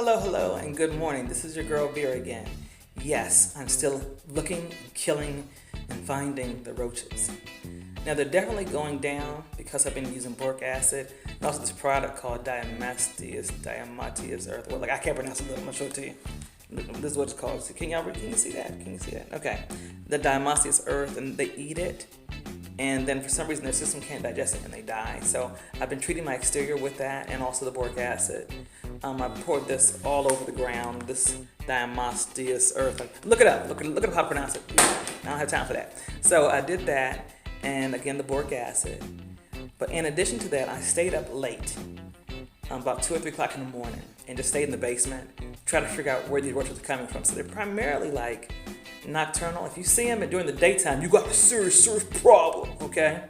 Hello, and good morning. This is your girl Vera again. Yes, I'm still looking, killing, and finding the roaches. Now they're definitely going down because I've been using boric acid and also this product called diatomaceous earth. Well, I can't pronounce it, but I'm gonna show it to you. This is what it's called. Can you see that? Can you see that? Okay. The diatomaceous earth, and they eat it, and then for some reason their system can't digest it and they die. So I've been treating my exterior with that and also the boric acid. I poured this all over the ground, this diatomaceous earth. Look it up. Look up how to pronounce it. I don't have time for that. So I did that, and again the boric acid. But in addition to that, I stayed up late, about 2 or 3 o'clock in the morning, and just stayed in the basement, trying to figure out where these roaches are coming from. So they're primarily like nocturnal. If you see them during the daytime, you got a serious problem, okay?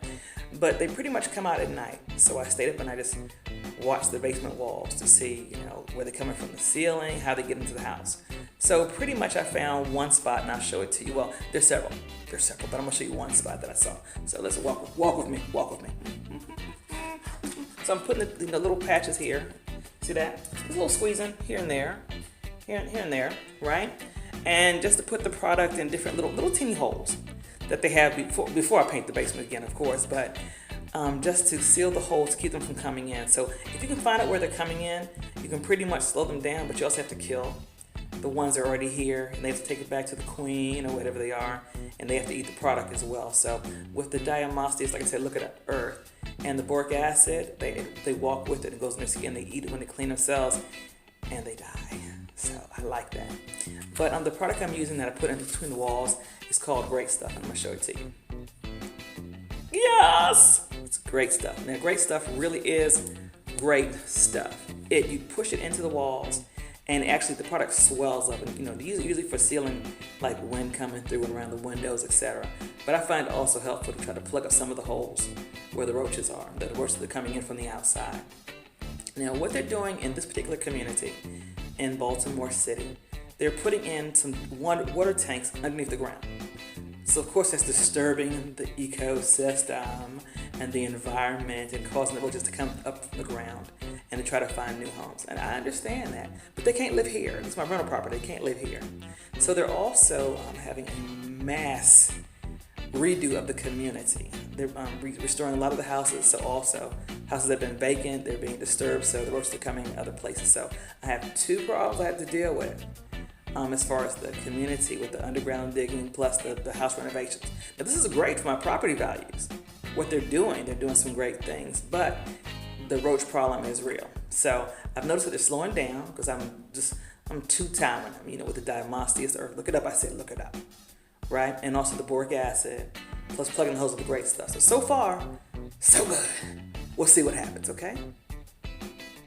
But they pretty much come out at night. So I stayed up and I just watched the basement walls to see, where they're coming from the ceiling, how they get into the house. So pretty much I found one spot, and I'll show it to you. Well, there's several, but I'm gonna show you one spot that I saw. So let's walk with me. So I'm putting the little patches here. See that? Just a little squeezing here and there, right? And just to put the product in different little teeny holes that they have before I paint the basement again, of course, but just to seal the holes to keep them from coming in. So if you can find out where they're coming in, you can pretty much slow them down, but you also have to kill the ones that are already here, and they have to take it back to the queen or whatever they are, and they have to eat the product as well. So with the diatomaceous, like I said, look at the earth, and the boric acid, they walk with it. It goes in their skin, they eat it when they clean themselves, and they die. So I like that. But the product I'm using that I put in between the walls is called Great Stuff. I'm going to show it to you. Yes! It's great stuff. Now, Great Stuff really is great stuff. You push it into the walls, and actually the product swells up. And usually for sealing like wind coming through and around the windows, etc. But I find it also helpful to try to plug up some of the holes where the roaches are. The roaches are coming in from the outside. Now, what they're doing in this particular community in Baltimore City, they're putting in some water tanks underneath the ground. So of course that's disturbing the ecosystem and the environment and causing the roaches to come up from the ground and to try to find new homes. And I understand that, but they can't live here. This is my rental property, they can't live here. So they're also having a mass redo of the community. They're restoring a lot of the houses, so also houses that have been vacant, they're being disturbed, so the roaches are coming in other places. So I have 2 problems I have to deal with. As far as the community with the underground digging plus the house renovations. Now this is great for my property values. What they're doing some great things, but the roach problem is real. So I've noticed that they're slowing down because I'm two-timing them, with the diatomaceous earth. Look it up, I said look it up, right? And also the boric acid, plus plugging the holes with the Great Stuff. So far, so good. We'll see what happens, okay?